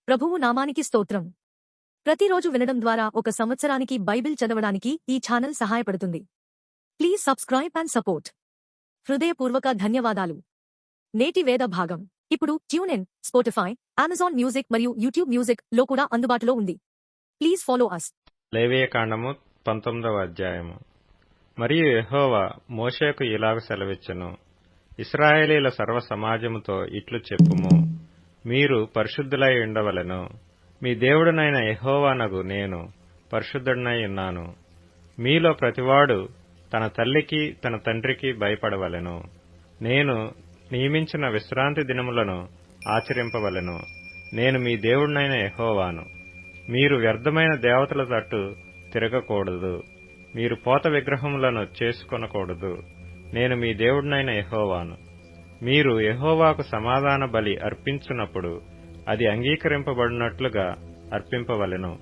ప్రభువు నామానికి స్తోత్రం. ప్రతిరోజు వినడం ద్వారా ఒక సంవత్సరానికి బైబిల్ చదవడానికి ఈ ఛానల్ సహాయపడుతుంది. Please subscribe and support. హృదయపూర్వక ధన్యవాదాలు. నేటి వేద భాగం ఇప్పుడు tune in, Spotify, Amazon music మరియు యూట్యూబ్ మ్యూజిక్ లో కూడా అందుబాటులో ఉంది. Please follow us. లేవియకాండము 19వ అధ్యాయము. మరియు యెహోవా మోషేకు ఇలాగ సెలవిచ్చెను, ఇశ్రాయేలీల సర్వ సమాజముతో ఇట్లు చెప్పుము, మీరు పరిశుద్ధులై ఉండవలెను. మీ దేవుడనైన యెహోవానగు నేను పరిశుద్ధుడనై ఉన్నాను. మీలో ప్రతివాడు తన తల్లికి తన తండ్రికి భయపడవలెను. నేను నియమించిన విశ్రాంతి దినములను ఆచరింపవలెను. నేను మీ దేవుడనైన యెహోవాను. మీరు వ్యర్థమైన దేవతల తట్టు తిరగకూడదు. మీరు పోత విగ్రహములను చేసుకొనకూడదు. నేను మీ దేవుడనైన యెహోవాను. మీరు యెహోవాకు సమాధాన బలి అర్పించున్నప్పుడు అది అంగీకరింపబడినట్లుగా అర్పింపవలెను.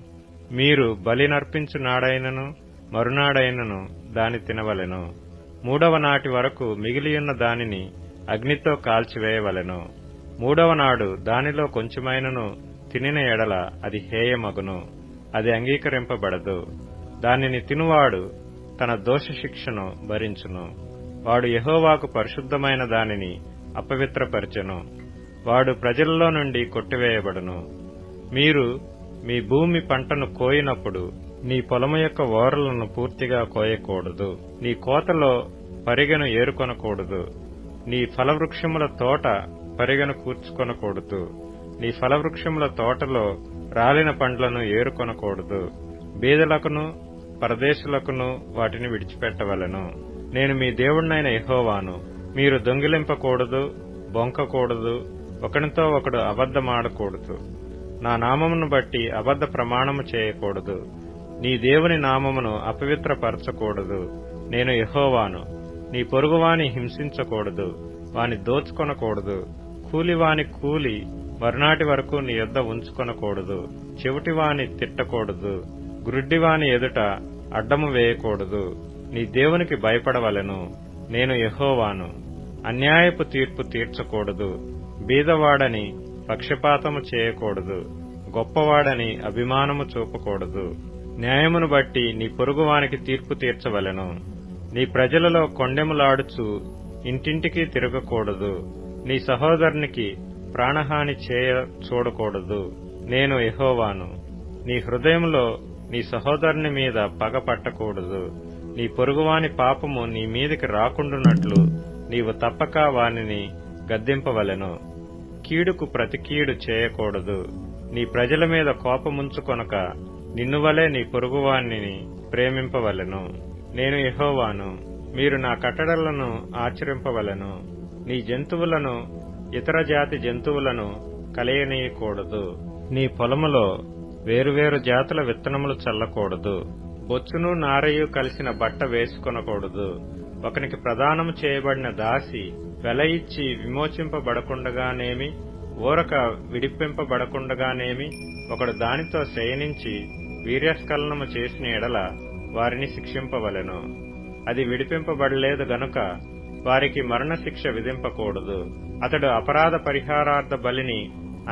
మీరు బలినర్పించు నాడైనను మరునాడైనను దాని తినవలెను. 3వ నాటి వరకు మిగిలియున్న దానిని అగ్నితో కాల్చివేయవలెను. 3వ నాడు దానిలో కొంచెమైనను తినిన ఎడల అది హేయమగును, అది అంగీకరింపబడదు. దానిని తినువాడు తన దోష శిక్షను భరించును. వాడు యెహోవాకు పరిశుద్ధమైన దానిని అపవిత్రపరచెను. వాడు ప్రజలలో నుండి కొట్టివేయబడును. మీరు మీ భూమి పంటను కోయినప్పుడు నీ పొలము యొక్క ఓరలను పూర్తిగా కోయకూడదు. నీ కోతలో పరిగెను ఏరుకొనకూడదు. నీ ఫలవృక్షముల తోట పరిగెను కూర్చుకొనకూడదు. నీ ఫలవృక్షముల తోటలో రాలిన పండ్లను ఏరుకొనకూడదు. బీదలకును పరదేశులకును వాటిని విడిచిపెట్టవలెను. నేను మీ దేవుడినైన యెహోవాను. మీరు దొంగిలింపకూడదు, బొంకకూడదు, ఒకనితో ఒకడు అబద్ధమాడకూడదు. నా నామమును బట్టి అబద్ధ ప్రమాణము చేయకూడదు. నీ దేవుని నామమును అపవిత్రపరచకూడదు. నేను యెహోవాను. నీ పొరుగువాని హింసించకూడదు, వాని దోచుకొనకూడదు. కూలివాని కూలి మరునాటి వరకు నీ యొద్ద ఉంచుకొనకూడదు. చెవిటివాని తిట్టకూడదు. గ్రుడ్డివాని ఎదుట అడ్డము వేయకూడదు. నీ దేవునికి భయపడవలెను. నేను యెహోవాను. అన్యాయపు తీర్పు తీర్చకూడదు. బీదవాడని పక్షపాతము చేయకూడదు. గొప్పవాడని అభిమానము చూపకూడదు. న్యాయమును బట్టి నీ పొరుగువానికి తీర్పు తీర్చవలెను. నీ ప్రజలలో కొండెములాడుచు ఇంటింటికి తిరగకూడదు. నీ సహోదరునికి ప్రాణహాని చేయ చూడకూడదు. నేను యెహోవాను. నీ హృదయంలో నీ సహోదరుని మీద పగ పట్టకూడదు. నీ పొరుగువాని పాపము నీ మీదికి రాకుండునట్లు నీవు తప్పక వానిని గద్దింపవలెను. కీడుకు ప్రతి కీడు చేయకూడదు. నీ ప్రజల మీద కోపముంచుకొనక నిన్నువలే నీ పొరుగువానిని ప్రేమింపవలెను. నేను యెహోవాను. మీరు నా కట్టడలను ఆచరింపవలెను. నీ జంతువులను ఇతర జాతి జంతువులను కలయనీయకూడదు. నీ పొలములో వేరువేరు జాతుల విత్తనములు చల్లకూడదు. బొచ్చును నారయు కలిసిన బట్ట వేసుకొనకూడదు. ఒకనికి ప్రదానము చేయబడిన దాసి వెల ఇచ్చి విమోచింపబడకుండగానేమి, ఊరక విడిపింపబడకుండగానేమి ఒకడు దానితో శయనించి వీర్యస్ఖలనము చేసిన ఎడల వారిని శిక్షింపవలెను. అది విడిపింపబడలేదు గనుక వారికి మరణశిక్ష విధింపకూడదు. అతడు అపరాధ పరిహారార్థ బలిని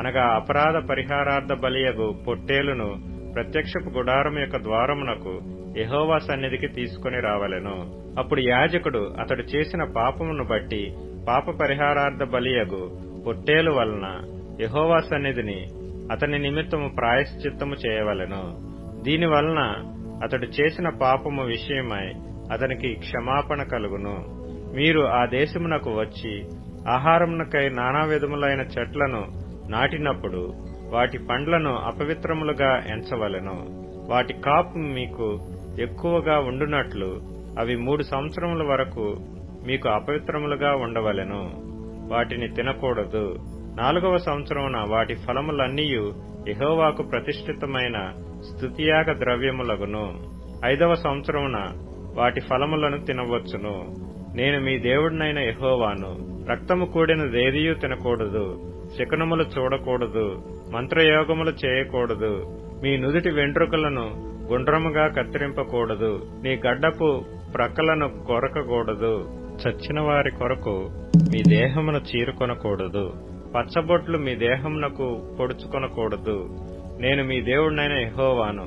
అనగా అపరాధ పరిహారార్థ బలియగు పొట్టేలును ప్రత్యక్షపు గుడారము యొక్క ద్వారమునకు యెహోవా సన్నిధికి తీసుకుని రావలెను. అప్పుడు యాజకుడు అతడు చేసిన పాపమును బట్టి పాప పరిహారార్థ బలియగు పొట్టేలు వలన యెహోవా సన్నిధిని అతని నిమిత్తము ప్రాయశ్చిత్తము చేయవలెను. దీనివలన అతడు చేసిన పాపము విషయమై అతనికి క్షమాపణ కలుగును. మీరు ఆ దేశమునకు వచ్చి ఆహారమునకై నానా విధములైన చెట్లను నాటినప్పుడు వాటి పండ్లను అపవిత్రములుగా ఎంచవలెను. వాటి కాపు మీకు ఎక్కువగా ఉండునట్లు అవి 3 సంవత్సరముల వరకు మీకు అపవిత్రములుగా ఉండవలెను. వాటిని తినకూడదు. 4వ సంవత్సరమున వాటి ఫలములన్నీయు యెహోవాకు ప్రతిష్ఠితమైన స్తుతియాగ ద్రవ్యములగును. 5వ సంవత్సరమున వాటి ఫలములను తినవచ్చును. నేను మీ దేవుడినైన యెహోవాను. రక్తము కూడినదేదియూ తినకూడదు. శకునములు చూడకూడదు. మంత్రయోగములు చేయకూడదు. మీ నుదుటి వెంట్రుకలను గుండ్రముగా కత్తిరింపకూడదు. నీ గడ్డపు ప్రక్కలను కొరకకూడదు. చచ్చిన వారి కొరకు మీ దేహమును చీరుకొనకూడదు. పచ్చబొట్లు మీ దేహమునకు పొడుచుకొనకూడదు. నేను మీ దేవుడినైన యెహోవాను.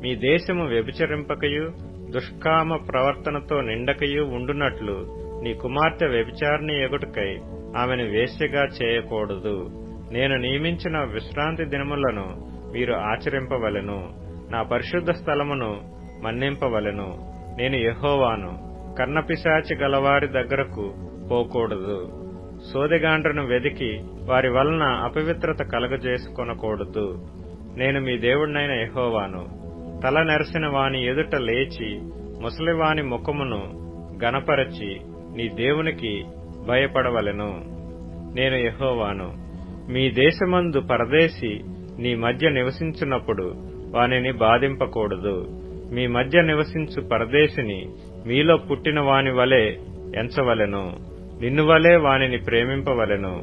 మీ దేశము వ్యభిచరింపకయు దుష్కామ ప్రవర్తనతో నిండకయు ఉండునట్లు నీ కుమార్తె వ్యభిచారిణి ఎగుటకై ఆమెను వేశ్యగా చేయకూడదు. నేను నియమించిన విశ్రాంతి దినములను మీరు ఆచరింపవలెను. నా పరిశుద్ధ స్థలమును మన్నింపవలెను. నేను యెహోవాను. కర్ణపిశాచి గలవారి దగ్గరకు పోకూడదు. సోదెగాండ్రను వెదికి వారి వలన అపవిత్రత కలగజేసుకొనకూడదు. నేను మీ దేవుడినైన యెహోవాను. తల నెరసిన వాని ఎదుట లేచి ముసలివాని ముఖమును గనపరచి నీ దేవునికి భయపడవలెను. నేను యెహోవాను. మీ దేశమందు పరదేశి నీ మధ్య నివసించున్నప్పుడు వానిని బాధింపకూడదు. మీ మధ్య నివసించు పరదేశిని మీలో పుట్టిన వాని వలె ఎంచవలెను. నిన్ను వలె వానిని ప్రేమింపవలెను.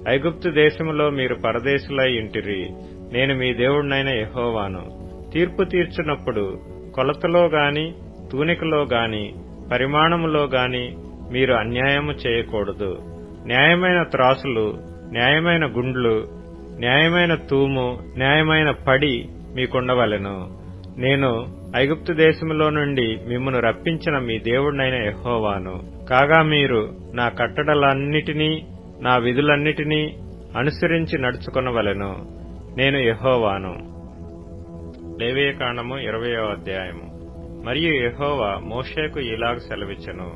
ఐగుప్తు దేశములో మీరు పరదేశులై ఇంటిరి. నేను మీ దేవుడినైన యెహోవాను. తీర్పు తీర్చున్నప్పుడు కొలతలో గాని తూనికలో గాని పరిమాణములో గాని మీరు అన్యాయము చేయకూడదు. న్యాయమైన త్రాసులు, న్యాయమైన గుండ్లు, న్యాయమైన తూము, న్యాయమైన పడి మీకుండవలెను. నేను ఐగుప్తు దేశములో నుండి మిమ్మును రప్పించిన మీ దేవుడినైన యెహోవాను. కాగా మీరు నా కట్టడలన్నిటినీ నా విధులన్నిటినీ అనుసరించి నడుచుకొనవలెను. నేను యెహోవాను. లేవియకాండము 20వ అధ్యాయము. మరియు యెహోవా మోషేకు ఇలాగ సెలవిచ్చెను.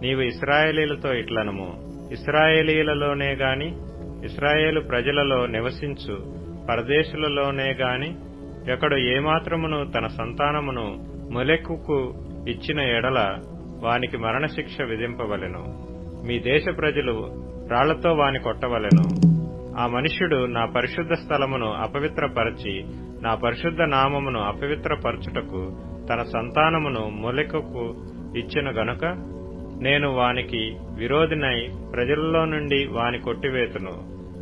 నీవు ఇశ్రాయేలీలతో ఇట్లనుము. ఇశ్రాయేలీలలోనే గాని ఇశ్రాయేలు ప్రజలలో నివసించు పరదేశులలోనే గాని ఒకడు ఏమాత్రమును తన సంతానమును మొలెక్కుకు ఇచ్చిన ఎడల వానికి మరణశిక్ష విధింపవలెను. మీ దేశ ప్రజలు రాళ్లతో వాని కొట్టవలెను. ఆ మనుష్యుడు నా పరిశుద్ధ స్థలమును అపవిత్రపరచి నా పరిశుద్ధ నామమును అపవిత్రపరచుటకు తన సంతానమును మొలెకకు ఇచ్చెను గనుక నేను వానికి విరోధినై ప్రజలలో నుండి వాని కొట్టివేతును.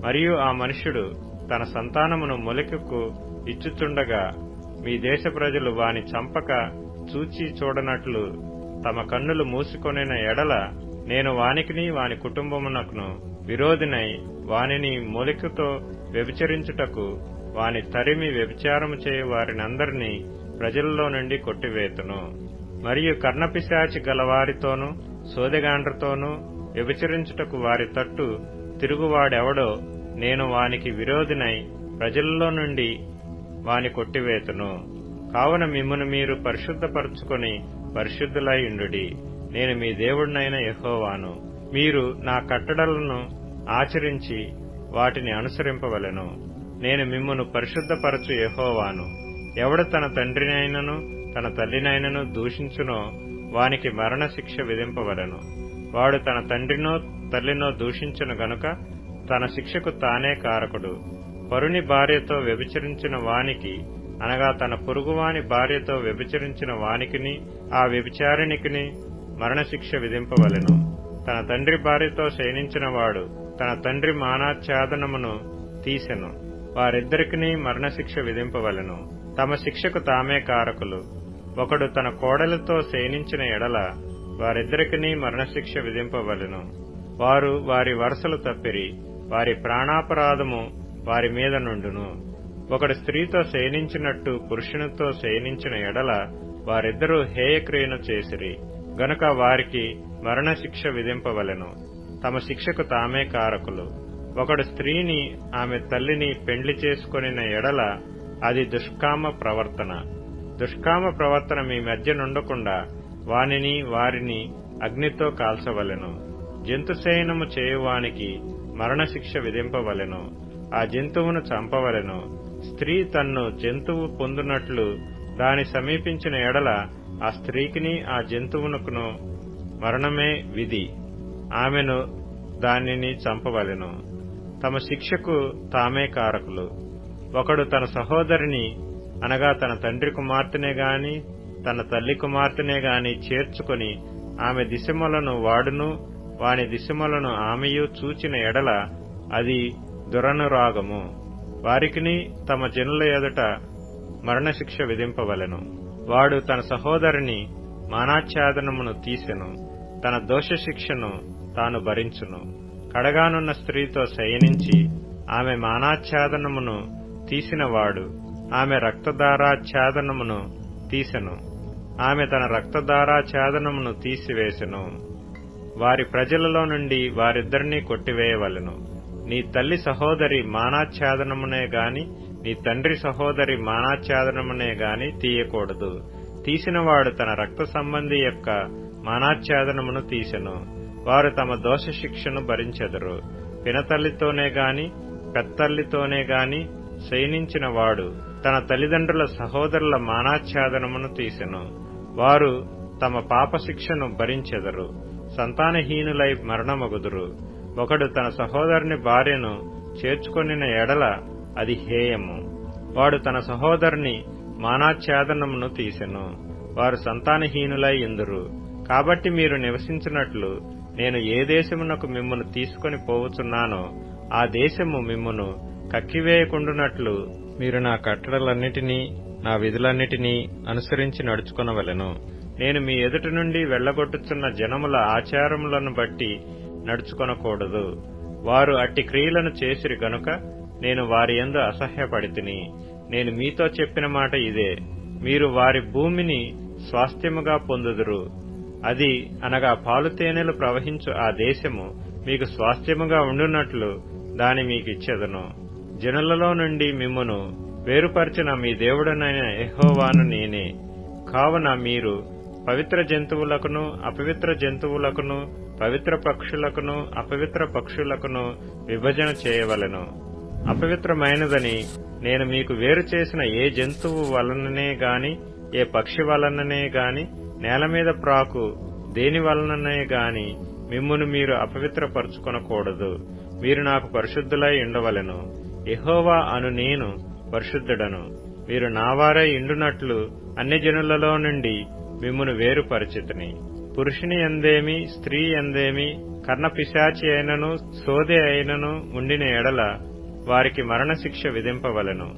మరియు ఆ మనుష్యుడు తన సంతానమును మొలెకకు ఇచ్చుచుండగా మీ దేశ ప్రజలు వాని చంపక చూచి చూడనట్లు తమ కన్నులు మూసుకొనిన ఎడల నేను వానికిని వాని కుటుంబమునకును విరోధినై వానిని మొలికతో వ్యభిచరించుటకు వాని తరిమి వ్యభిచారము చేయు వారినందరినీ ప్రజలలో నుండి కొట్టివేతును. మరియు కర్ణపిశాచి గలవారితోనూ సోదెగాండ్రతోనూ వ్యభిచరించుటకు వారి తట్టు తిరుగువాడెవడో నేను వానికి విరోధినై ప్రజలలో నుండి వాని కొట్టివేతును. కావున మిమ్మును మీరు పరిశుద్ధపరచుకొని పరిశుద్ధులై ఉండుడి. నేను మీ దేవుడినైన యెహోవాను. మీరు నా కట్టడలను ఆచరించి వాటిని అనుసరింపవలెను. నేను మిమ్మును పరిశుద్ధపరచు యెహోవాను. ఎవడు తన తండ్రినైనను తన తల్లినైనను దూషించునో వానికి మరణశిక్ష విధింపవలెను. వాడు తన తండ్రినో తల్లినో దూషించును గనుక తన శిక్షకు తానే కారకుడు. పరుని భార్యతో వ్యభిచరించిన వానికి అనగా తన పొరుగువాని భార్యతో వ్యభిచరించిన వానికిని ఆ వ్యభిచారిణికిని మరణశిక్ష విధింపవలెను. తన తండ్రి భార్యతో శయనించిన వాడు తన తండ్రి మానాచ్ఛాదనమును తీసెను. వారిద్దరికిని మరణశిక్ష విధింపవలెను. తమ శిక్షకు తామే కారకులు. ఒకడు తన కోడలితో శయనించిన ఎడల వారిద్దరికిని మరణశిక్ష విధింపవలెను. వారు వారి వరసలు తప్పిరి. వారి ప్రాణాపరాధము వారి మీద నుండును. ఒకడు స్త్రీతో శయనించినట్టు పురుషునితో శయనించిన ఎడల వారిద్దరూ హేయక్రియను చేసిరి గనుక వారికి మరణశిక్ష విధింపవలెను. తమ శిక్షకు తామే కారకులు. ఒకడు స్త్రీని ఆమె తల్లిని పెండ్లి చేసుకొనిన ఎడల అది దుష్కామ ప్రవర్తన. దుష్కామ ప్రవర్తన మీ మధ్య నుండకుండా వానిని వారిని అగ్నితో కాల్చవలెను. జంతుశయనము చేయువానికి మరణశిక్ష విధింపవలెను. ఆ జంతువును చంపవలెను. స్త్రీ తన్ను జంతువు పొందునట్లు దాని సమీపించిన ఎడల ఆ స్త్రీకిని ఆ జంతువునకును మరణమే విధి. ఆమెను దానిని చంపవలెను. తమ శిక్షకు తామే కారకులు. ఒకడు తన సహోదరిని అనగా తన తండ్రి కుమార్తెనే గాని తన తల్లి కుమార్తెనే గాని చేర్చుకొని ఆమె దిశములను వాడును వాని దిశములను ఆమెయు చూచిన ఎడల అది దురనురాగము. వారికిని తమ జనుల ఎదుట మరణశిక్ష విధింపవలెను. వాడు తన సహోదరిని మానాచ్ఛాదనమును తీసెను. తన దోషశిక్షను తాను భరించును. కడగానున్న స్త్రీతో శయనించి ఆమె మానాచ్ఛాదనమును తీసినవాడు ఆమె రక్తధారాచ్ఛాదనమును తీసెను. ఆమె తన రక్తధారాచ్ఛాదనమును తీసివేసెను. వారి ప్రజలలో నుండి వారిద్దరినీ కొట్టివేయవలెను. నీ తల్లి సహోదరి మానాచ్ఛాదనమునే గాని నీ తండ్రి సహోదరి మానాచ్ఛాదనమునే గాని తీయకూడదు. తీసినవాడు తన రక్త సంబంధి యొక్క మానాచ్ఛాదనమును తీసెను. వారు తమ దోష శిక్షను భరించెదరు. పినతల్లితోనే గాని పెత్తల్లితోనే గాని శయనించిన వాడు తన తల్లిదండ్రుల సహోదరుల మానాచ్ఛాదనమును తీసెను. వారు తమ పాప శిక్షను భరించెదరు. సంతానహీనులై మరణమగుదురు. ఒకడు తన సహోదరుని భార్యను చేర్చుకొనిన ఎడల అది హేయము. వాడు తన సహోదరుని మానాచ్ఛాదనమును తీసెను. వారు సంతానహీనులై ఇందురు. కాబట్టి మీరు నివసించినట్లు నేను ఏ దేశమునకు మిమ్మును తీసుకొని పోవుచున్నానో ఆ దేశము మిమ్మును కక్కివేయకుండునట్లు మీరు నా కట్టడలన్నిటినీ నా విధులన్నిటినీ అనుసరించి నడుచుకొనవలెను. నేను మీ ఎదుటి నుండి వెళ్లగొట్టుచున్న జనముల ఆచారములను బట్టి నడుచుకొనకూడదు. వారు అట్టి క్రియలను చేసిరి గనుక నేను వారి యందు అసహ్యపడితిని. నేను మీతో చెప్పిన మాట ఇదే, మీరు వారి భూమిని స్వాస్థ్యముగా పొందుదురు. అది అనగా పాలు తేనెలు ప్రవహించు ఆ దేశము మీకు స్వాస్థ్యముగా ఉండునట్లు దాని మీకిచ్చెదను. జనులలో నుండి మిమ్మును వేరుపరిచిన మీ దేవుడనైన యెహోవాను నేనే. కావున మీరు పవిత్ర జంతువులకును అపవిత్ర జంతువులకును పవిత్ర పక్షులకును అపవిత్ర పక్షులకును విభజన చేయవలెను. అపవిత్రమైనదని నేను మీకు వేరు చేసిన ఏ జంతువు వలననే గాని ఏ పక్షి వలననే గాని నేల మీద ప్రాకు దేని వలననే గాని మిమ్మును మీరు అపవిత్రపరచుకొనకూడదు. మీరు నాకు పరిశుద్ధులై ఉండవలెను. యెహోవా అను నేను పరిశుద్ధుడను. మీరు నావారై ఇండునట్లు అన్ని జనులలో నుండి మిమ్మును వేరుపరిచితిని. పురుషుని యందేమి స్త్రీ యందేమి కర్ణపిశాచి అయినను సోదె అయినను ఉండిన ఎడల వారికి మరణశిక్ష విధింపవలెను.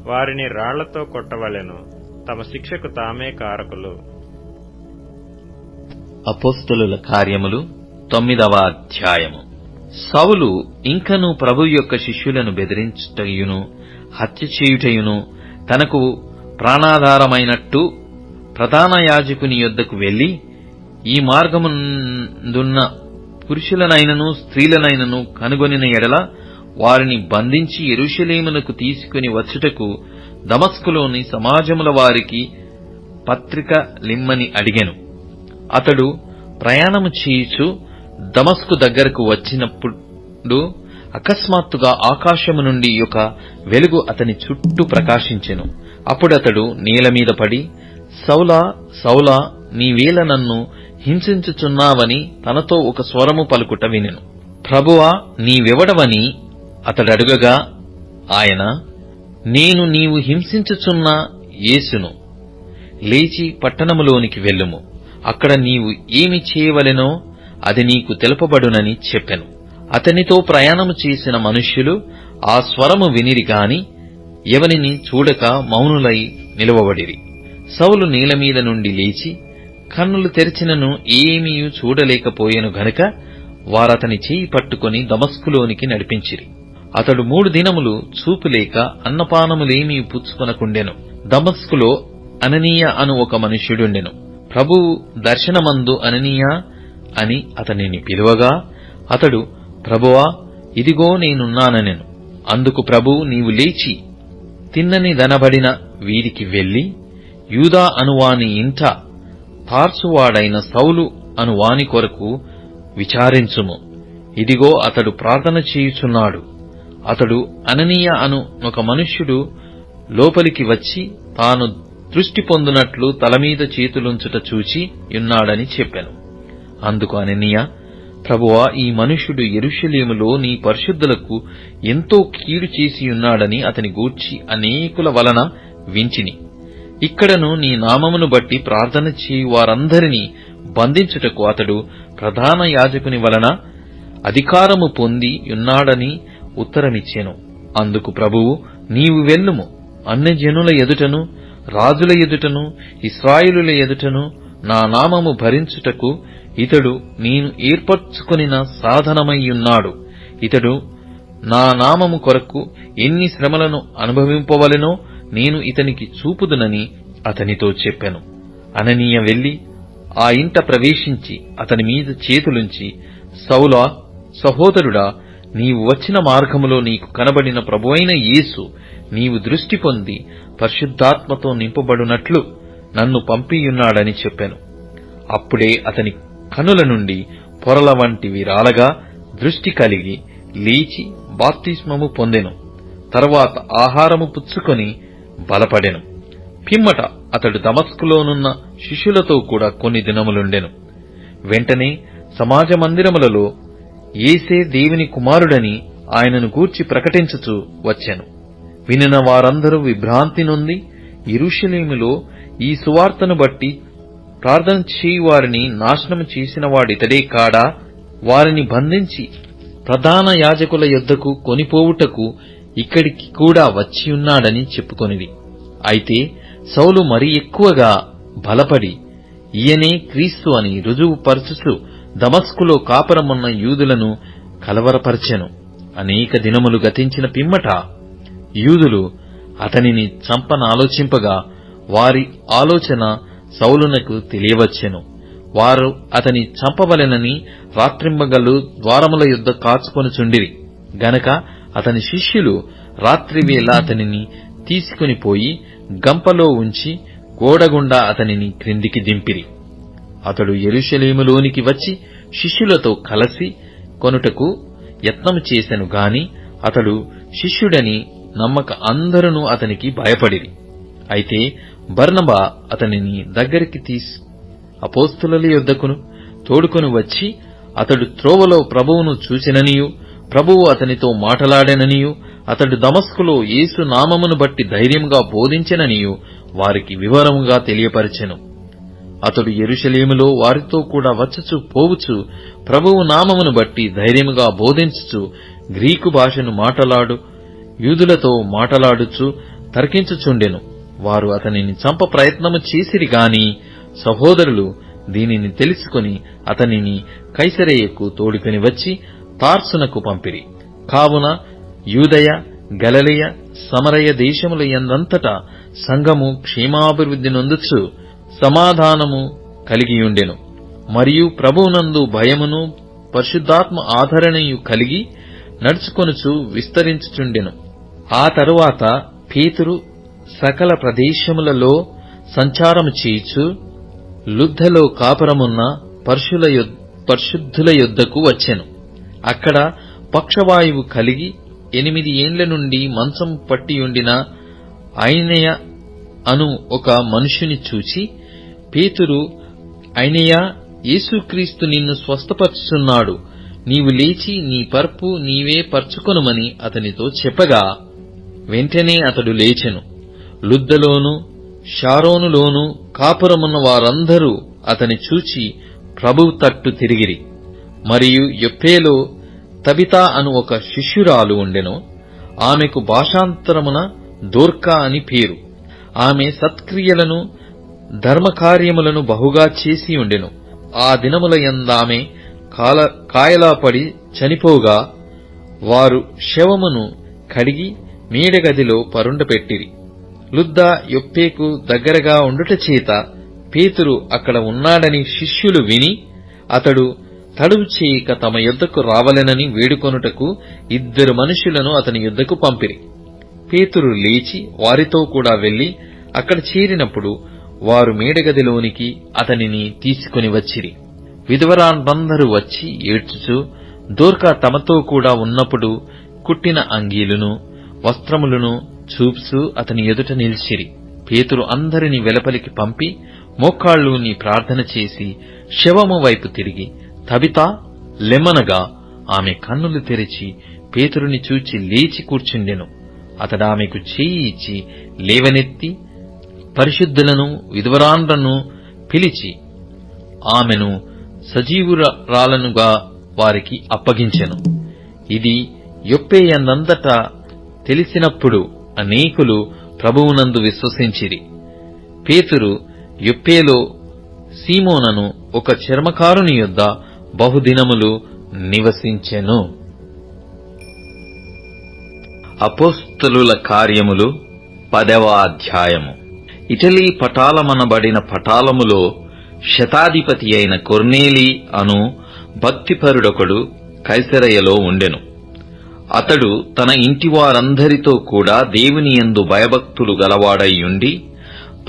వారిని రాళ్లతో కొట్టవలెను. తమ శిక్షకు తామే కారకులు. అపోస్తలుల కార్యములు 9వ అధ్యాయము. సౌలు ఇంకను ప్రభు యొక్క శిష్యులను బెదిరించుటయును హత్య చేయుటయును తనకు ప్రాణాధారమైనట్టు ప్రధాన యాజకుని యొద్దకు వెళ్లి, ఈ మార్గముందున్న పురుషులనైనను స్త్రీలనైనను కనుగొనిన ఎడల వారిని బంధించి యెరూషలేమునకు తీసుకుని వచ్చుటకు దమస్కులోని సమాజముల వారికి పత్రిక లిమ్మని అడిగెను. అతడు ప్రయాణము చేయుచు దమస్కు దగ్గరకు వచ్చినప్పుడు అకస్మాత్తుగా ఆకాశము నుండి ఒక వెలుగు అతని చుట్టూ ప్రకాశించెను. అప్పుడతడు నేలమీద పడి, సౌలా సౌలా, నీవేళ నన్ను హింసించుచున్నావని తనతో ఒక స్వరము పలుకుట వినెను. ప్రభువా, నీవెవడవని అతడడుగగా ఆయన, నేను నీవు హింసించుచున్న యేసును. లేచి పట్టణములోనికి వెళ్ళుము. అక్కడ నీవు ఏమి చేయవలెనో అది నీకు తెలుపబడునని చెప్పెను. అతనితో ప్రయాణము చేసిన మనుష్యులు ఆ స్వరము వినిరి గాని ఎవనిని చూడక మౌనులై నిలువబడిరి. సౌలు నేలమీద నుండి లేచి కన్నులు తెరిచినను ఏమీ చూడలేకపోయెను గనుక వారతని చేయి పట్టుకొని దమస్కులోనికి నడిపించిరి. అతడు 3 దినములు చూపులేక అన్నపానములేమీ పుచ్చుకొనకుండెను. దమస్కులో అననీయ అను ఒక మనుష్యుడుండెను. ప్రభువు దర్శనమందు అననీయా అని అతనిని పిలువగా అతడు, ప్రభువా, ఇదిగో నేనున్నాననెను. అందుకు ప్రభువు, నీవు లేచి తిన్నని దనబడిన వీరికి వెళ్లి యూదా అనువాని ఇంట తార్సువాడైన సౌలు అనువాని కొరకు విచారించుము. ఇదిగో అతడు ప్రార్థన చేయుచున్నాడు. అతడు అననీయ అను ఒక మనుష్యుడు లోపలికి వచ్చి తాను దృష్టి పొందునట్లు తలమీద చేతులుంచుట చూచి యున్నాడని చెప్పెను. అందుకు అననీయ, ప్రభువా, ఈ మనుష్యుడు యెరూషలేములో నీ పరిశుద్ధులకు ఎంతో కీడు చేసియున్నాడని అతని గూర్చి అనేకుల వలన వింటిని. ఇక్కడను నీ నామమును బట్టి ప్రార్థన చేయు వారందరినీ బంధించుటకు అతడు ప్రధాన యాజకుని వలన అధికారము పొంది యున్నాడని ఉత్తరమిచ్చెను. అందుకు ప్రభువు, నీవు వెళ్ళుము. అన్యజనుల ఎదుటను రాజుల ఎదుటను ఇశ్రాయేలుల ఎదుటను నా నామము భరించుటకు ఇతడు నేను ఏర్పరచుకొనిన సాధనమయ్యున్నాడు. ఇతడు నా నామము కొరకు ఎన్ని శ్రమలను అనుభవింపవలెనో నేను ఇతనికి చూపుదునని అతనితో చెప్పెను. అననీయ వెళ్లి ఆ ఇంట ప్రవేశించి అతని మీద చేతులుంచి, సౌలా, సహోదరుడా, నీవు వచ్చిన మార్గములో నీకు కనబడిన ప్రభువైన యేసు నీవు దృష్టి పొంది పరిశుద్ధాత్మతో నింపబడునట్లు నన్ను పంపియున్నాడని చెప్పెను. అప్పుడే అతని కనుల నుండి పొరల వంటివి రాలగా దృష్టి కలిగి లేచి బాప్తిస్మము పొందెను. తరువాత ఆహారము పుచ్చుకొని బలపడెను. పిమ్మట అతడు దమస్కులోనున్న శిష్యులతో కూడా కొన్ని దినములుండెను. వెంటనే సమాజ మందిరములలో యేసే దేవుని కుమారుడని ఆయనను గూర్చి ప్రకటించుచూ వచ్చెను. వినిన వారందరూ విభ్రాంతి నొంది, యెరూషలేములో ఈ సువార్తను బట్టి ప్రార్థన చేయువారిని నాశనము చేసినవాడితడే కాడా, వారిని బంధించి ప్రధాన యాజకుల యొద్దకు కొనిపోవుటకు ఇక్కడికి కూడా వచ్చియున్నాడని చెప్పుకొనిది. అయితే సౌలు మరి ఎక్కువగా బలపడి ఈయనే క్రీస్తు అని రుజువుపరచుచు దమస్కులో కాపురమున్న యూదులను కలవరపరచెను. అనేక దినములు గతించిన పిమ్మట యూదులు అతనిని చంపనాలోచింపగా వారి ఆలోచన సౌలునకు తెలియవచ్చెను. వారు అతని చంపవలెనని రాత్రింబగళ్ళు ద్వారముల యొద్ద కాచుకొనుచుండిరి గనక అతని శిష్యులు రాత్రివేళ అతనిని తీసుకుని పోయి గంపలో ఉంచి గోడగుండా అతనిని క్రిందికి దింపిరి. అతడు యెరూషలేములోనికి వచ్చి శిష్యులతో కలసి కొనుటకు యత్నము చేసెను గాని అతడు శిష్యుడని నమ్మక అందరూ అతనికి భయపడిరి. అయితే బర్నబా అతనిని దగ్గరికి తీసి అపోస్తలుల యొద్దకును తోడుకొని వచ్చి, అతడు త్రోవలో ప్రభువును చూచెననియు ప్రభువు అతనితో మాటలాడెననియు అతడు దమస్కులో యేసు నామమును బట్టి ధైర్యంగా బోధించెననియు వారికి వివరముగా తెలియపరచెను. అతడు యెరూషలేములో వారితో కూడా వచ్చుచు పోవుచు ప్రభువు నామమును బట్టి ధైర్యముగా బోధించుచు గ్రీకు భాషను మాటలాడు యూదులతో మాటలాడుచు తర్కించుచుండెను. వారు అతనిని చంప ప్రయత్నము చేసిరి గాని సహోదరులు దీనిని తెలుసుకొని అతనిని కైసరయ్యకు తోడుకొని వచ్చి తార్సునకు పంపిరి. కావున యూదయ, గలిలయ, సమరయ దేశముల యందంతటా సంఘము క్షేమాభివృద్ధి నొందుచు సమాధానము కలిగియుండెను. మరియు ప్రభువునందు భయమును పరిశుద్ధాత్మ ఆదరణయు కలిగి నడుచుకొనుచు విస్తరించుచుండెను. ఆ తరువాత పేతురు సకల ప్రదేశములలో సంచారము చేయుచు లుద్దలో కాపురమున్న పరిశుద్ధుల యొద్దకు వచ్చెను. అక్కడ పక్షవాయువు కలిగి 8 ఏండ్ల నుండి మంచం పట్టియుండిన ఐనేయ అను ఒక మనుష్యుని చూచి, పేతురు, ఐనేయ, యేసుక్రీస్తు నిన్ను స్వస్థపరచుచున్నాడు, నీవు లేచి నీ పరుపు నీవే పరచుకొనుమని అతనితో చెప్పగా వెంటనే అతడు లేచెను. లుద్దలోను షారోనులోను కాపురమున్న వారందరూ అతని చూచి ప్రభువు తట్టు తిరిగిరి. మరియు యొప్పేలో తబితా అను ఒక శిష్యురాలు ఉండెను. ఆమెకు భాషాంతరమున దోర్కా అని పేరు. ఆమె సత్క్రియలను ధర్మకార్యములను బహుగా చేసి ఉండెను. ఆ దినముల యందామె కాయలాపడి చనిపోగా వారు శవమును కడిగి మేడగదిలో పరుండపెట్టిరి. లుద్ద యొప్పేకు దగ్గరగా ఉండుట చేత పేతురు అక్కడ ఉన్నాడని శిష్యులు విని అతడు తడువు చేయక తమ యొద్దకు రావలెనని వేడుకొనుటకు 2 మనుషులను అతని యొద్దకు పంపిరి. పేతురు లేచి వారితో కూడా వెళ్లి అక్కడ చేరినప్పుడు వారు మేడగదిలోనికి అతనిని తీసుకుని వచ్చిరి. విధవరాండ్రందరూ వచ్చి ఏడ్చుచు దోర్కా తమతో కూడా ఉన్నప్పుడు కుట్టిన అంగీలును వస్త్రములను చూపుచూ అతని ఎదుట నిలిచిరి. పేతురు అందరిని వెలుపలికి పంపి మోకాళ్ళూని ప్రార్థన చేసి శవము వైపు తిరిగి, తబితా, లెమ్మనగా ఆమె కన్నులు తెరిచి పేతురుని చూచి లేచి కూర్చుండెను. అతడామెకు చేయి ఇచ్చి లేవనెత్తి పరిశుద్ధులను విధవరాండ్రను పిలిచి ఆమెను సజీవురాలనుగా వారికి అప్పగించెను. ఇది యొప్పేయందంతటా తెలిసినప్పుడు అనేకులు ప్రభువునందు విశ్వసించిరి. పేతురు యొప్పేలో సీమోనను ఒక చర్మకారుని యొద్ద బహుదినములు నివసించెను. అపోస్తలుల కార్యములు 10వ అధ్యాయము. ఇటలీ పటాలమనబడిన పటాలములో శతాధిపతి అయిన కొర్నేలి అను భక్తిపరుడొకడు కైసరయలో ఉండెను. అతడు తన ఇంటివారందరితో కూడా దేవుని యందు భయభక్తులు గలవాడైయుండి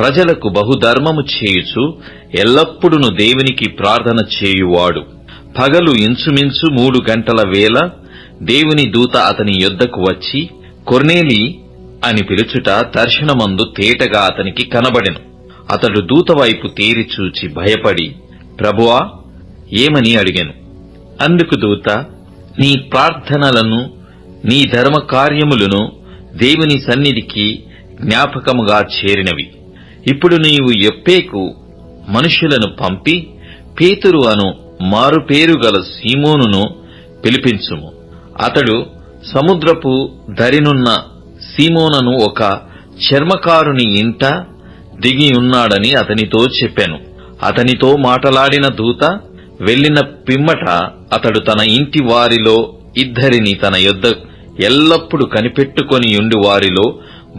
ప్రజలకు బహుధర్మము చేయుచు ఎల్లప్పుడూ దేవునికి ప్రార్థన చేయువాడు. పగలు ఇంచుమించు 3 గంటల వేళ దేవుని దూత అతని యొద్దకు వచ్చి కొర్నేలి అని పిలుచుట దర్శనమందు తేటగా అతనికి కనబడెను. అతడు దూత వైపు తేరి చూచి భయపడి, ప్రభువా, ఏమని అడిగెను. అందుకు దూత, నీ ప్రార్థనలను నీ ధర్మ కార్యములను దేవుని సన్నిధికి జ్ఞాపకముగా చేరినవి. ఇప్పుడు నీవు యొప్పేకు మనుషులను పంపి పేతురు అను మారుపేరు గల సీమోనును పిలిపించుము. అతడు సముద్రపు దరినున్న సీమోనను ఒక చర్మకారుని ఇంట దిగియున్నాడని అతనితో చెప్పెను. అతనితో మాటలాడిన దూత వెళ్లిన పిమ్మట అతడు తన ఇంటి వారిలో 2 తన యొద్ద ఎల్లప్పుడూ కనిపెట్టుకొనియుండి వారిలో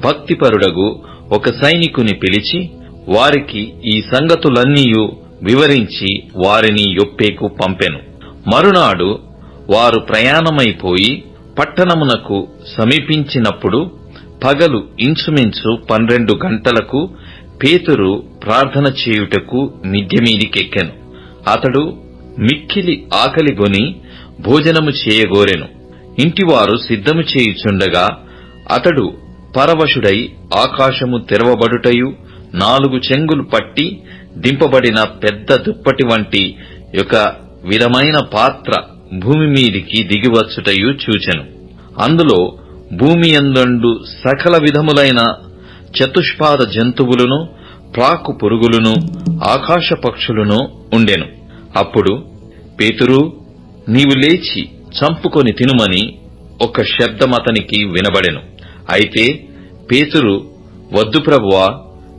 భక్తిపరుడగు ఒక సైనికుని పిలిచి వారికి ఈ సంగతులన్నీయు వివరించి వారిని యొప్పేకు పంపెను. మరునాడు వారు ప్రయాణమైపోయి పట్టణమునకు సమీపించినప్పుడు పగలు ఇంచుమించు 12 గంటలకు పేతురు ప్రార్థన చేయుటకు మిద్దెమీదికెక్కెను. అతడు మిక్కిలి ఆకలిగొని భోజనము చేయగోరెను. ఇంటివారు సిద్ధము చేయుచుండగా అతడు పరవశుడై ఆకాశము తెరవబడుటయు 4 చెంగులు పట్టి దింపబడిన పెద్ద దుప్పటి వంటి ఒక విధమైన పాత్ర భూమి మీదికి దిగివచ్చుటయు చూచెను. అందులో భూమి యందుండు సకల విధములైన చతుష్పాద జంతువులను, ప్రాకు పురుగులను, ఆకాశ పక్షులను ఉండెను. అప్పుడు పేతురు, నీవు లేచి చంపుకొని తినుమని ఒక శబ్దమతనికి వినబడెను. అయితే పేతురు, వద్దు ప్రభువా,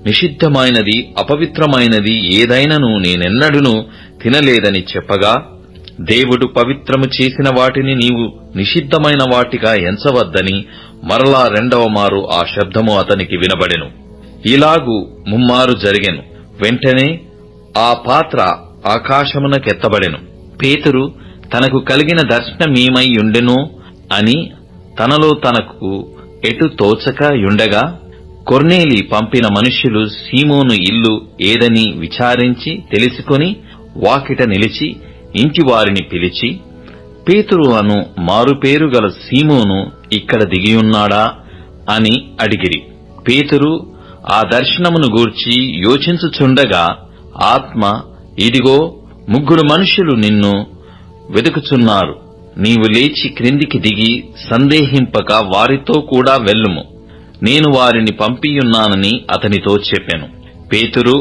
నిషిద్ధమైనది అపవిత్రమైనది ఏదైనను నేనెన్నడూనూ తినలేదని చెప్పగా, దేవుడు పవిత్రము చేసిన వాటిని నీవు నిషిద్ధమైన వాటిగా ఎంచవద్దని మరలా 2వ మారు ఆ శబ్దము అతనికి వినబడెను. ఇలాగు 3 మారు జరిగెను. వెంటనే ఆ పాత్ర ఆకాశమునకెత్తబడెను. పేతురు తనకు కలిగిన దర్శనమేమై యుండెనో అని తనలో తనకు ఎటు తోచక యుండగా, కొర్నేలి పంపిన మనుష్యులు సీమోను ఇల్లు ఏదని విచారించి తెలుసుకొని వాకిట నిలిచి ఇంటివారిని పిలిచి, పేతురు అను మారుపేరు గల సీమోను ఇక్కడ దిగియున్నాడా అని అడిగిరి. పేతురు ఆ దర్శనమును గూర్చి యోచించుచుండగా ఆత్మ, ఇదిగో 3 మనుష్యులు నిన్ను వెదుకుచున్నారు. నీవు లేచి క్రిందికి దిగి సందేహింపక వారితో కూడా వెళ్ళుము. నేను వారిని పంపియున్నానని అతనితో చెప్పెను. పేతురు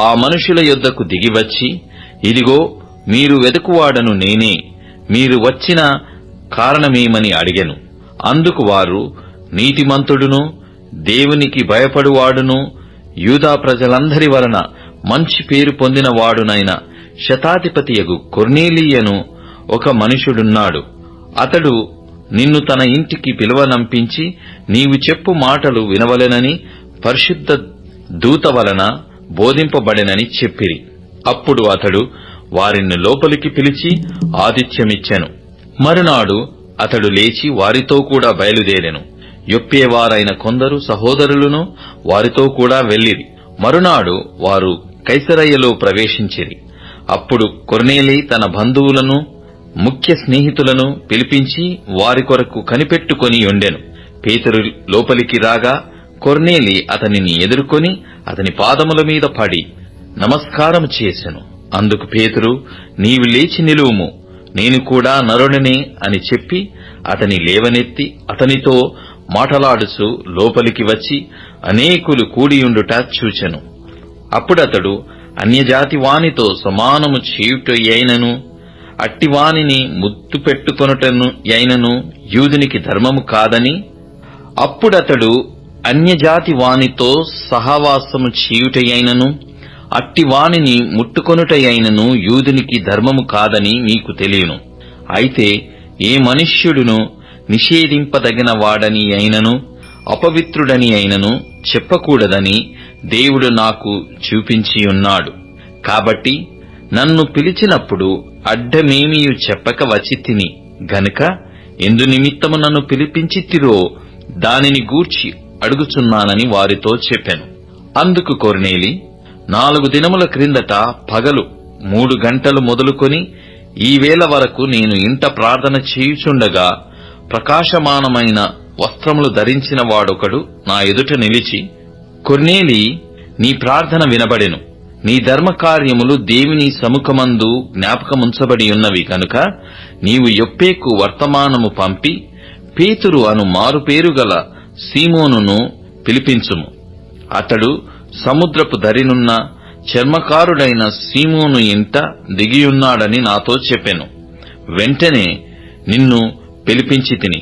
ఆ మనుషుల యొద్దకు దిగివచ్చి, ఇదిగో మీరు వెదుకువాడను నేనే, మీరు వచ్చిన కారణమేమని అడిగెను. అందుకు వారు, నీతిమంతుడును దేవునికి భయపడువాడును యూదా ప్రజలందరి వలన మంచి పేరు పొందినవాడునైన శతాధిపతియగు కొర్నేలియను ఒక మనుషుడున్నాడు. అతడు నిన్ను తన ఇంటికి పిలువనంపించి నీవు చెప్పు మాటలు వినవలెనని పరిశుద్ధ దూత వలన బోధింపబడెనని చెప్పిరి. అప్పుడు అతడు వారిని లోపలికి పిలిచి ఆతిథ్యమిచ్చెను. మరునాడు అతడు లేచి వారితో కూడా బయలుదేరెను. యొప్పేవారైన కొందరు సహోదరులను వారితో కూడా వెళ్ళిరి. మరునాడు వారు కైసరయ్యలో ప్రవేశించిరి. అప్పుడు కొర్నేలి తన బంధువులను, ముఖ్య స్నేహితులను పిలిపించి వారి కొరకు కనిపెట్టుకొని ఉండెను. పేతురు లోపలికి రాగా కొర్నేలి అతనిని ఎదుర్కొని అతని పాదముల మీద పడి నమస్కారము చేసెను. అందుకు పేతురు, నీవు లేచి నిలువుము, నేను కూడా నరుడనే అని చెప్పి అతని లేవనెత్తి అతనితో మాటలాడుచు లోపలికి వచ్చి అనేకులు కూడియుండుట చూచెను. అప్పుడతడు అన్యజాతి వానితో సమానము చేయుటయైనను అట్టివానిని ముద్దు పెట్టుకొనుటను అయినను యూదునికి ధర్మము కాదని, అప్పుడతడు అన్యజాతి వానితో సహవాసము చేయుటయైనను అట్టివానిని ముట్టుకొనుటయైనను యూదునికి ధర్మము కాదని మీకు తెలియను. అయితే ఏ మనుష్యుడును నిషేధింపదగిన వాడని అయినను అపవిత్రుడని అయినను చెప్పకూడదని దేవుడు నాకు చూపించియున్నాడు. కాబట్టి నన్ను పిలిచినప్పుడు అడ్డమేమియు చెప్పక వచ్చితిని గనుక ఎందు నిమిత్తము నన్ను పిలిపించితిరో దానిని గూర్చి అడుగుచున్నానని వారితో చెప్పెను. అందుకు కొర్నేలి, 4 దినముల క్రిందట పగలు 3 గంటలు మొదలుకొని ఈ వేళ వరకు నేను ఇంట ప్రార్థన చేయుచుండగా ప్రకాశమానమైన వస్త్రములు ధరించిన వాడొకడు నా ఎదుట నిలిచి, కొర్నేలి, నీ ప్రార్థన వినబడెను, నీ ధర్మకార్యములు దేవుని సముఖమందు జ్ఞాపకముంచబడి ఉన్నవి కనుక నీవు యొప్పేకు వర్తమానము పంపి పేతురు అను మారుపేరు గల సీమోనును పిలిపించుము. అతడు సముద్రపు దరినున్న చర్మకారుడైన సీమోను ఇంట దిగియున్నాడని నాతో చెప్పెను. వెంటనే నిన్ను పిలిపించితిని.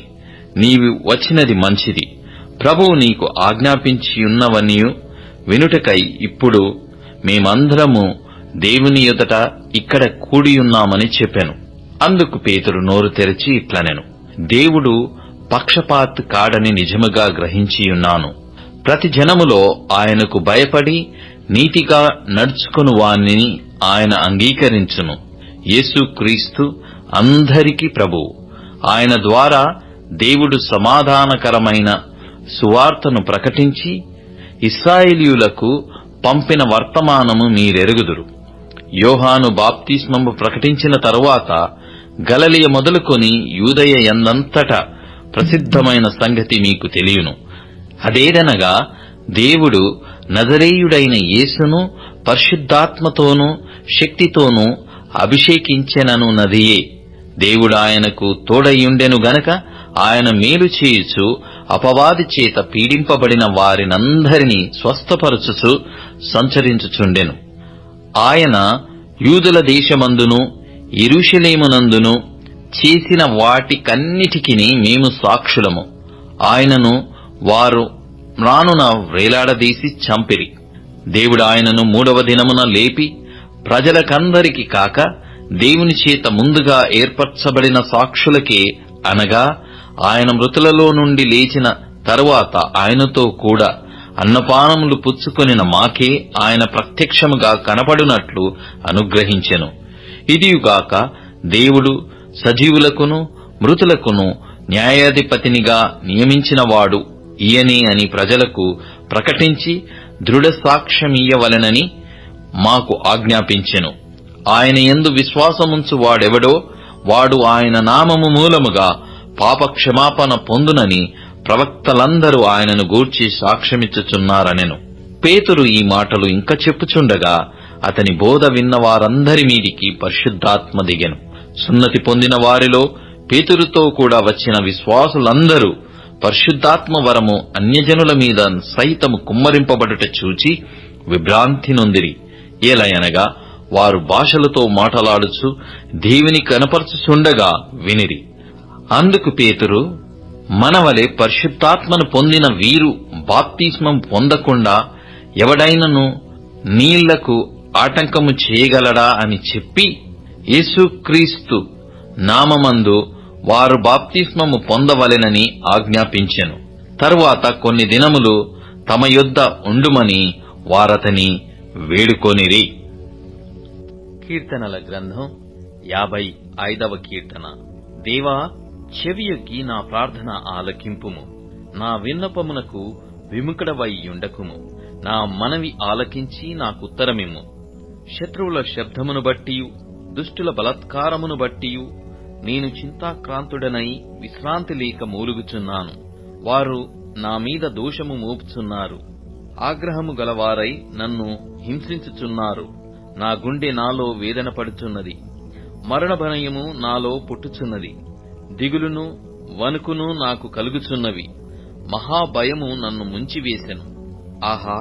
నీవు వచ్చినది మంచిది. ప్రభువు నీకు ఆజ్ఞాపించియున్నవనియు వినుటకై ఇప్పుడు మేమందరము దేవుని ఎదుట ఇక్కడ కూడియున్నామని చెప్పెను. అందుకు పేతురు నోరు తెరచి ఇట్లనెను, దేవుడు పక్షపాత్ కాడని నిజముగా గ్రహించియున్నాను. ప్రతి జనములో ఆయనకు భయపడి నీతిగా నడుచుకుని వాణ్ణి ఆయన అంగీకరించును. యేసుక్రీస్తు అందరికీ ప్రభువు. ఆయన ద్వారా దేవుడు సమాధానకరమైన సువార్తను ప్రకటించి ఇశ్రాయేలీయులకు పంపిన వర్తమానము మీరెరుగుదురు. యోహాను బాప్తిస్మము ప్రకటించిన తరువాత గలిలయ మొదలుకొని యూదయ యందంతటా ప్రసిద్ధమైన సంగతి మీకు తెలియను. అదేదనగా దేవుడు నజరేయుడైన యేసును పరిశుద్ధాత్మతోనూ శక్తితోనూ అభిషేకించెననున్నదియే. దేవుడు ఆయనకు తోడయుండెను గనక ఆయన మేలు చేయుచు అపవాది చేత పీడింపబడిన వారినందరినీ స్వస్థపరచుచు సంచరించుచుండెను. ఆయన యూదుల దేశమందును యెరూషలేమునందును చేసిన వాటికన్నిటికీ మేము సాక్షులము. ఆయనను వారు మ్రానున వ్రేలాడదీసి చంపిరి. దేవుడు ఆయనను 3వ దినమున లేపి ప్రజలకందరికి కాక దేవుని చేత ముందుగా ఏర్పరచబడిన సాక్షులకే, అనగా ఆయన మృతులలో నుండి లేచిన తరువాత ఆయనతో కూడా అన్నపానములు పుచ్చుకొనిన మాకే ఆయన ప్రత్యక్షముగా కనపడునట్లు అనుగ్రహించెను. ఇదియుగాక దేవుడు సజీవులకును మృతులకును న్యాయాధిపతినిగా నియమించినవాడు ఈయనే అని ప్రజలకు ప్రకటించి దృఢ సాక్ష్యమియ్యవలెనని మాకు ఆజ్ఞాపించెను. ఆయన యందు విశ్వాసముంచు వాడెవడో వాడు ఆయన నామము మూలముగా పాపక్షమాపణ పొందునని ప్రవక్తలందరూ ఆయనను గూర్చి సాక్ష్యమిచ్చుచున్నారనెను. పేతురు ఈ మాటలు ఇంకా చెప్పుచుండగా అతని బోధ విన్న వారందరి మీదికి పరిశుద్ధాత్మ దిగెను. సున్నతి పొందిన వారిలో పేతురుతో కూడా వచ్చిన విశ్వాసులందరూ పరిశుద్ధాత్మ వరము అన్యజనుల మీద సైతము కుమ్మరింపబడుట చూచి విభ్రాంతి నొందిరి. ఏలయనగా వారు భాషలతో మాటలాడుచు దేవుని కనపరచుచుండగా వినిరి. అందుకు పేతురు, మనవలే పరిశుద్ధాత్మను పొందిన వీరు బాప్తిస్మం పొందకుండా ఎవడైనను నీళ్లకు ఆటంకము చేయగలడా అని చెప్పి యేసుక్రీస్తు నామమందు వారు బాప్తిస్మము పొందవలెనని ఆజ్ఞాపించెను. తరువాత కొన్ని దినములు తమ యొద్ద ఉండుమని వారతని వేడుకొనిరి. కీర్తనల గ్రంథం 55వ కీర్తన. దేవా, చెవియొగ్గి నా ప్రార్థన ఆలకింపుము. నా విన్నపమునకు విముఖుడవైయుండకుము. నా మనవి ఆలకించి నాకుత్తరమిమ్ము. శత్రువుల శబ్దమును బట్టియు దుష్టుల బలాత్కారమును బట్టియు నేను చింతాక్రాంతుడనై విశ్రాంతి లేక మూలుగుచున్నాను. వారు నా మీద దోషము మోపుచున్నారు. ఆగ్రహము గలవారై నన్ను హింసించుచున్నారు. నా గుండె నాలో వేదన పడుచున్నది. మరణ భయము నాలో పుట్టుచున్నది. దిగులును వణుకును నాకు కలుగుచున్నవి. మహాభయము నన్ను ముంచివేసెను. ఆహా,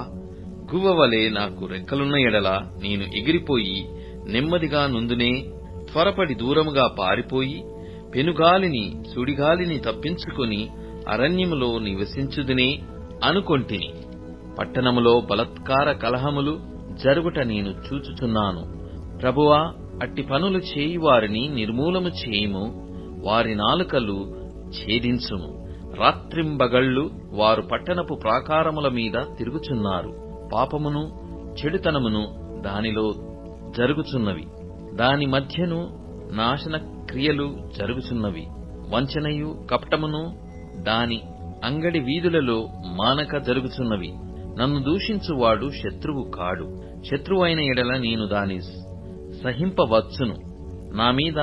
గువ్వవలే నాకు రెక్కలున్న ఎడల నేను ఎగిరిపోయి నెమ్మదిగా నుందునే. త్వరపడి దూరముగా పారిపోయి పెనుగాలిని సుడిగాలిని తప్పించుకొని అరణ్యములో నివసించుదునే అనుకొంటిని. పట్టణములో బలాత్కార కలహములు జరుగుట నేను చూచుచున్నాను. ప్రభువా, అట్టి పనులు చేయువారిని నిర్మూలము చేయుము. వారి నాలుకలు ఛేదించుము. రాత్రింబగళ్ళు వారు పట్టణపు ప్రాకారముల మీద తిరుగుచున్నారు. పాపమును చెడుతనమును దానిలో జరుగుచున్నవి. దాని మధ్యను నాశన క్రియలు జరుగుచున్నవి. వంచనయు కపటమును దాని అంగడి వీధులలో మానక జరుగుచున్నవి. నన్ను దూషించువాడు శత్రువు కాడు. శత్రువైన ఎడల నేను దాని సహింపవచ్చును. నా మీద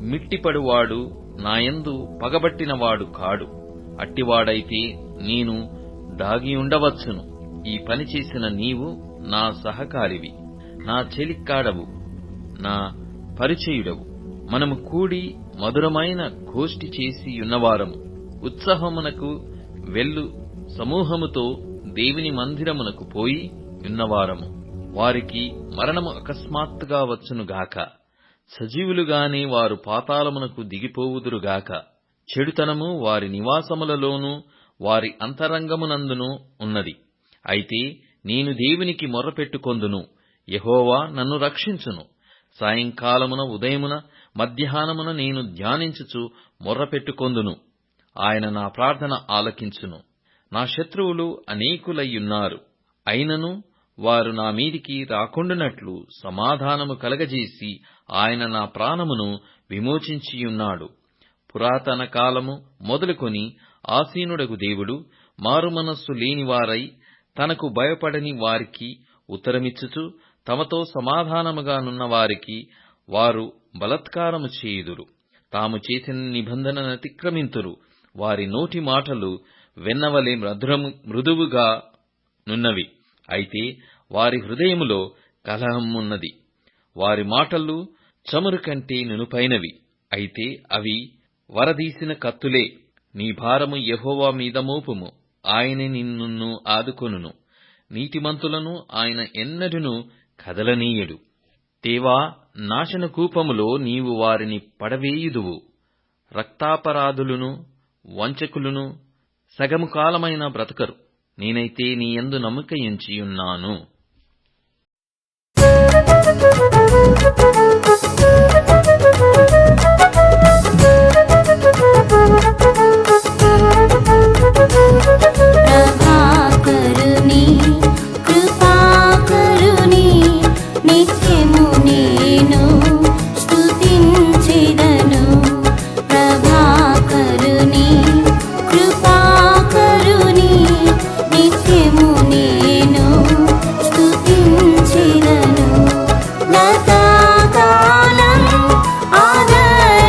మిట్టిపడువాడు నాయందు పగబట్టినవాడు కాడు. అట్టివాడైతే నేను దాగియుండవచ్చును. ఈ పని చేసిన నీవు నా సహకారివి, నా చెలిక్కాడవు, నా పరిచయుడవు. మనము కూడి మధురమైన గోష్ఠి చేసి ఉన్నవారము. ఉత్సాహమునకు వెళ్ళు సమూహముతో దేవుని మందిరమునకు పోయి ఉన్నవారము. వారికి మరణము అకస్మాత్తుగా వచ్చునుగాక. సజీవులుగానే వారు పాతాళమునకు దిగిపోవుదురుగాక. చెడుతనము వారి నివాసములలోనూ వారి అంతరంగమునందును ఉన్నది. అయితే నేను దేవునికి మొర్రపెట్టుకొందును. యెహోవా నన్ను రక్షించును. సాయంకాలమున ఉదయమున మధ్యాహ్నమున నేను ధ్యానించుచు మొర్రపెట్టుకొందును. ఆయన నా ప్రార్థన ఆలకించును. నా శత్రువులు అనేకులయ్యున్నారు. అయినను వారు నా మీదికి రాకుండునట్లు సమాధానము కలగజేసి ఆయన నా ప్రాణమును విమోచించియున్నాడు. పురాతన కాలము మొదలుకొని ఆసీనుడగు దేవుడు మారుమనస్సు లేనివారై తనకు భయపడని వారికి ఉత్తరమిచ్చుచు తమతో సమాధానముగా నున్న వారికి వారు బలాత్కారము చేయుదురు. తాము చేసిన నిబంధననతిక్రమింతురు. వారి నోటి మాటలు వెన్నవలె మృదువుగా నున్నవి. అయితే వారి హృదయములో కలహమున్నది. వారి మాటలు చమురు కంటే నునుపైనవి. అయితే అవి వరదీసిన కత్తులే. నీ భారము యెహోవా మీద మోపుము. ఆయనే నిన్ను ఆదుకొనును. నీతిమంతులను ఆయన ఎన్నడును కదలనీయడు. దేవా, నాశన కూపములో నీవు వారిని పడవేయుదువు. రక్తాపరాధులను వంచకులను సగము కాలమైన బ్రతకరు. నేనైతే నీ యందు నమ్మకయుంచియున్నాను. ప్రభాకరుని కృపాకరుని నిత్యము నేను స్తుతించెదను. ప్రభాకరుని కృపాకరుని నిత్యము నేను స్తుతించెదను. లతాకాలం ఆదరించిన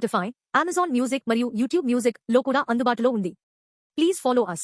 స్పాటిఫై, అమెజాన్ మ్యూజిక్ మరియు యూట్యూబ్ మ్యూజిక్ లో కూడా అందుబాటులో ఉంది. Please follow us.